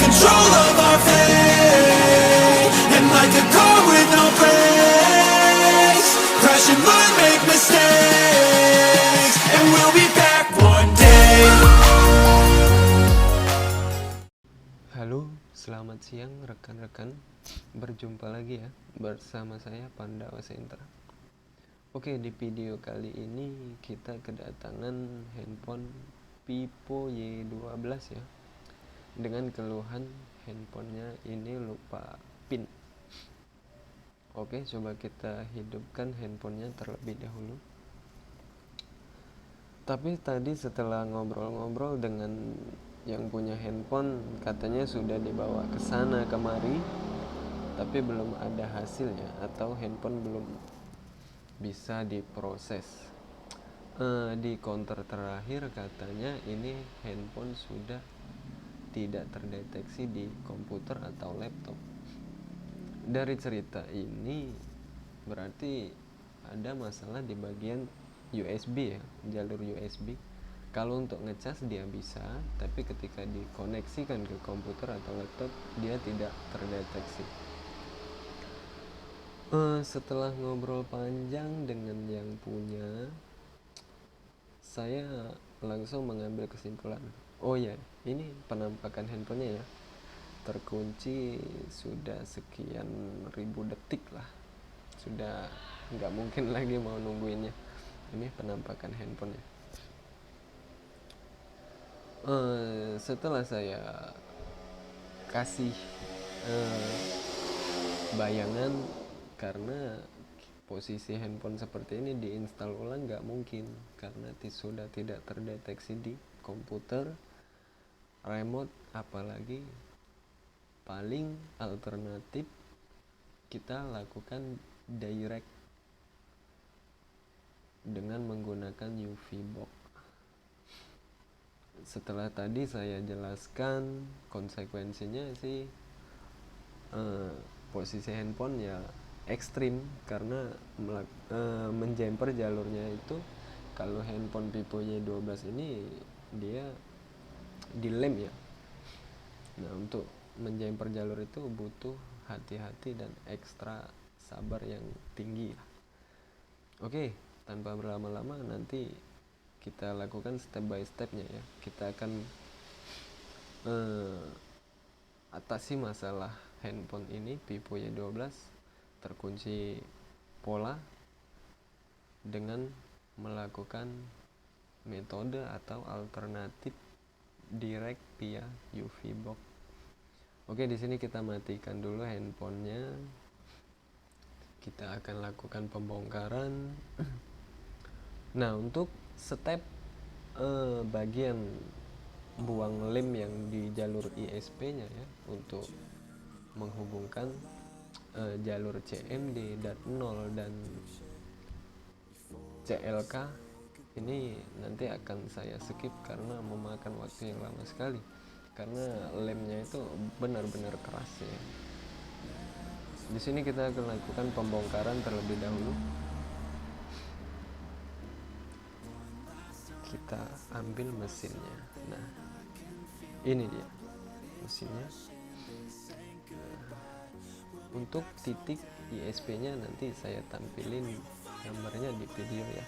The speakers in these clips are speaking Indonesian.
control of our fate. And like a car with no brakes, crash and learn, make mistakes, and we'll be back one day. Halo, selamat siang rekan-rekan. Berjumpa lagi ya bersama saya Pandawa Sentra. Oke, di video kali ini kita kedatangan handphone Vivo Y12 ya. Dengan keluhan handphonenya ini lupa PIN. Oke, coba kita hidupkan handphonenya terlebih dahulu. Tapi tadi setelah ngobrol-ngobrol dengan yang punya handphone, katanya sudah dibawa ke sana kemari, tapi belum ada hasilnya atau handphone belum bisa diproses. Di counter terakhir katanya ini handphone sudah tidak terdeteksi di komputer atau laptop. Dari cerita ini berarti ada masalah di bagian USB ya, jalur USB. Kalau untuk ngecas dia bisa, tapi ketika dikoneksikan ke komputer atau laptop dia tidak terdeteksi. Setelah ngobrol panjang dengan yang punya, saya langsung mengambil kesimpulan. Oh ya, ini penampakan handphonenya ya, terkunci sudah sekian ribu detik lah, sudah nggak mungkin lagi mau nungguinnya. Ini penampakan handphonenya. Setelah saya kasih bayangan, karena posisi handphone seperti ini diinstal ulang nggak mungkin karena sudah tidak terdeteksi di komputer, remote, apalagi paling alternatif kita lakukan direct dengan menggunakan UV box. Setelah tadi saya jelaskan konsekuensinya sih, posisi handphone ya ekstrim karena menjamper jalurnya itu. Kalau handphone Vivo Y12 ini dia dilem ya. Nah, untuk menjamper jalur itu butuh hati-hati dan ekstra sabar yang tinggi. Oke, tanpa berlama-lama nanti kita lakukan step by stepnya ya. Kita akan atasi masalah handphone ini Vivo Y12 terkunci pola dengan melakukan metode atau alternatif direct via UV box. Oke, di sini kita matikan dulu handphonenya. Kita akan lakukan pembongkaran. Nah, untuk step bagian buang lem yang di jalur ISP-nya ya, untuk menghubungkan jalur CMD, DAT0 dan CLK ini nanti akan saya skip karena memakan waktu yang lama sekali, karena lemnya itu benar-benar keras ya. Di sini kita akan lakukan pembongkaran terlebih dahulu. Kita ambil mesinnya. Nah, ini dia mesinnya. Untuk titik ISP-nya nanti saya tampilin gambarnya di video ya.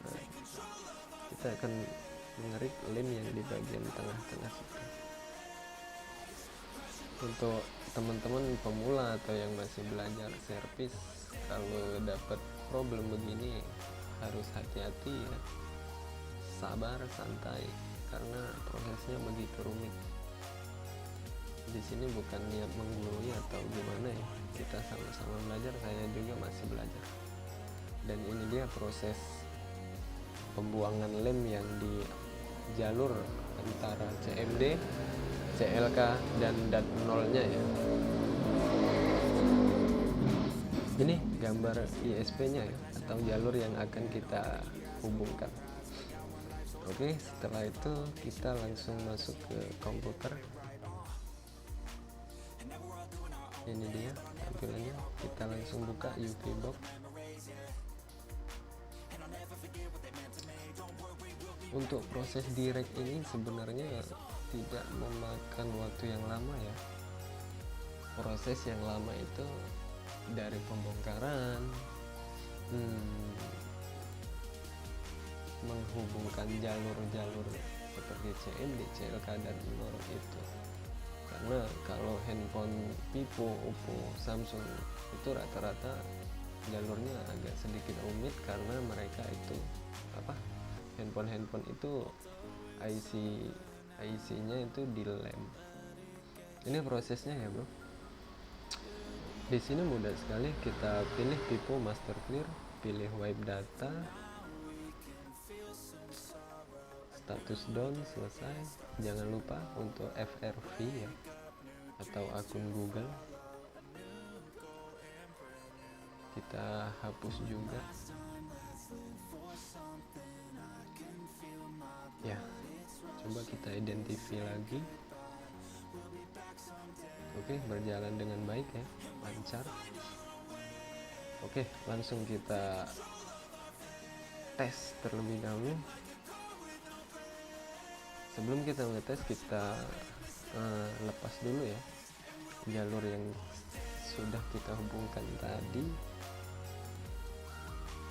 Nah, kita akan mengerik lem yang di bagian tengah-tengah situ. Untuk teman-teman pemula atau yang masih belajar servis, kalau dapat problem begini harus hati-hati ya, sabar, santai, karena prosesnya begitu rumit. Di sini bukan niat menggurui atau gimana ya, kita sama-sama belajar, saya juga masih belajar. Dan ini dia proses pembuangan lem yang di jalur antara CMD, CLK dan DAT0-nya ya. Ini gambar ISP-nya ya, atau jalur yang akan kita hubungkan. Oke, setelah itu kita langsung masuk ke komputer. Ini dia tampilannya. Kita langsung buka UV box. Untuk proses direct ini sebenarnya tidak memakan waktu yang lama ya. Proses yang lama itu dari pembongkaran, menghubungkan jalur-jalur seperti CMD, CLK dan NOR itu. Karena kalau handphone Vivo, Oppo, Samsung itu rata-rata jalurnya agak sedikit rumit karena mereka itu handphone itu IC-nya itu dilem. Ini prosesnya ya bro. Di sini mudah sekali, kita pilih Vivo Master Clear, pilih wipe data, status down selesai. Jangan lupa untuk FRV ya, atau akun Google kita hapus juga ya. Coba kita identify lagi. Oke, berjalan dengan baik ya, lancar. Oke, langsung kita tes terlebih dahulu. Sebelum kita ngetes, kita lepas dulu ya jalur yang sudah kita hubungkan tadi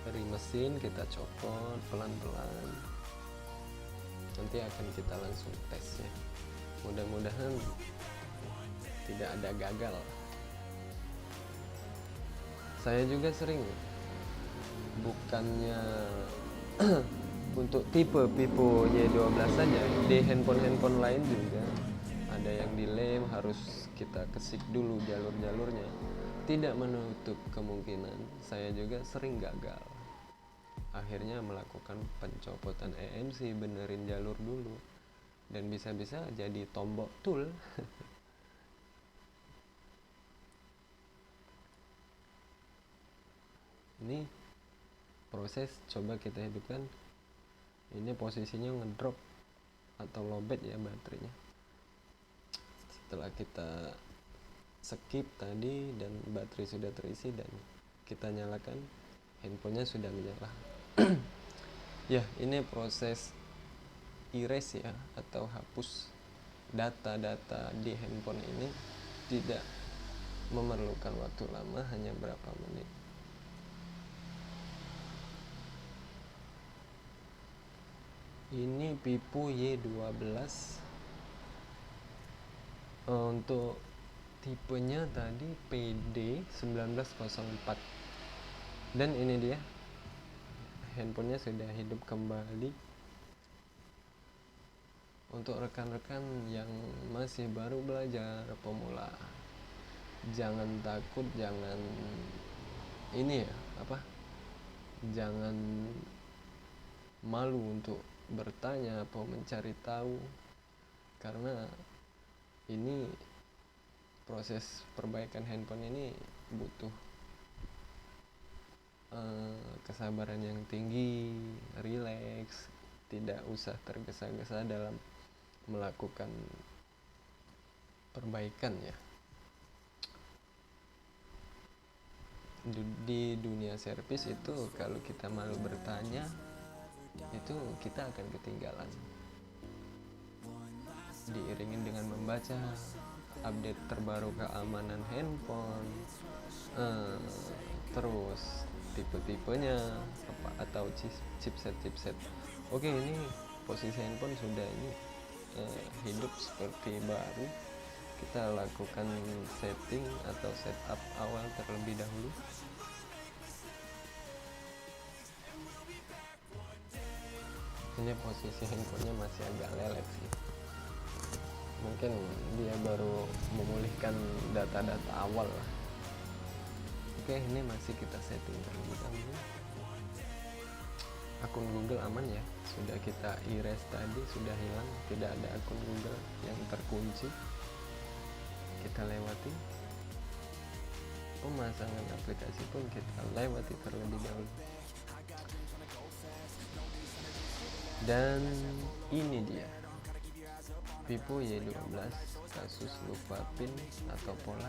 dari mesin. Kita copot pelan-pelan, nanti akan kita langsung tes ya. Mudah-mudahan tidak ada gagal. Saya juga sering, bukannya untuk tipe Vivo Y12 saja, di handphone lain juga ada yang dilem, harus kita kesik dulu jalur-jalurnya. Tidak menutup kemungkinan saya juga sering gagal. Akhirnya melakukan pencopotan EMC, benerin jalur dulu, dan bisa-bisa jadi tombok tool. Ini proses, coba kita hidupkan. Ini posisinya ngedrop atau lowbat ya baterainya. Setelah kita skip tadi dan baterai sudah terisi dan kita nyalakan, handphonenya sudah menyala. Ya, ini proses erase ya, atau hapus data-data di handphone ini tidak memerlukan waktu lama, hanya berapa menit. Ini Vivo Y12. Untuk tipenya tadi PD1904. Dan ini dia, handphonenya sudah hidup kembali. Untuk rekan-rekan yang masih baru belajar, pemula, jangan takut, jangan jangan malu untuk bertanya atau mencari tahu, karena ini proses perbaikan handphone ini butuh kesabaran yang tinggi, rileks, tidak usah tergesa-gesa dalam melakukan perbaikan ya. Di dunia servis itu kalau kita malu bertanya, itu kita akan ketinggalan. Diiringi dengan membaca update terbaru keamanan handphone, terus tipe-tipenya atau chipset. Oke, ini posisi handphone sudah hidup seperti baru. Kita lakukan setting atau setup awal terlebih dahulu. Ini posisi handphonenya masih agak lelet sih, mungkin dia baru memulihkan data-data awal lah. Oke, ini masih kita setting terlebih dahulu. Akun Google aman ya, sudah kita erase tadi, sudah hilang, tidak ada akun Google yang terkunci. Kita lewati. Pemasangan aplikasi pun kita lewati terlebih dahulu. Dan ini dia Vivo Y12, kasus lupa PIN atau pola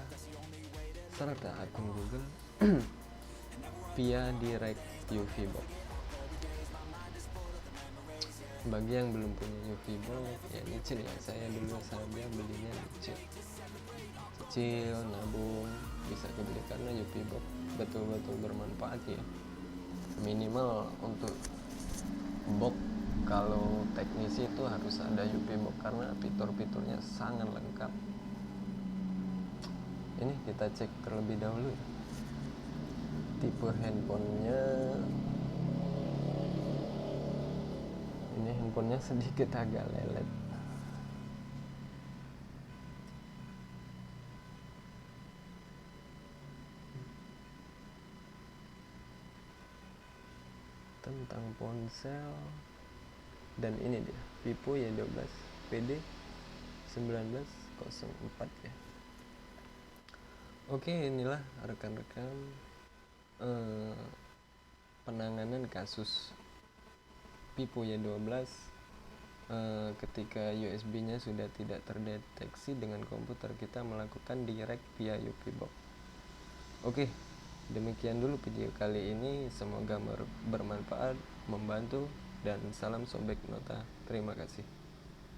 serta akun Google via direct UV box. Bagi yang belum punya UV box ya nyicil ya, saya dulu saja belinya cicil nabung bisa kebeli karena UV box betul-betul bermanfaat ya. Minimal untuk box kalau teknisi itu harus ada UV box karena fitur-fiturnya sangat lengkap. Ini kita cek terlebih dahulu ya. Tipe handphonenya, ini handphonenya sedikit agak lelet. Tentang ponsel, dan ini dia Vivo Y12 PD 1904 ya. Oke, inilah rekan-rekan penanganan kasus Vivo Y12 ketika USB-nya sudah tidak terdeteksi dengan komputer, kita melakukan direct via UV box. Oke, demikian dulu video kali ini, semoga bermanfaat, membantu, dan salam sobek nota. Terima kasih.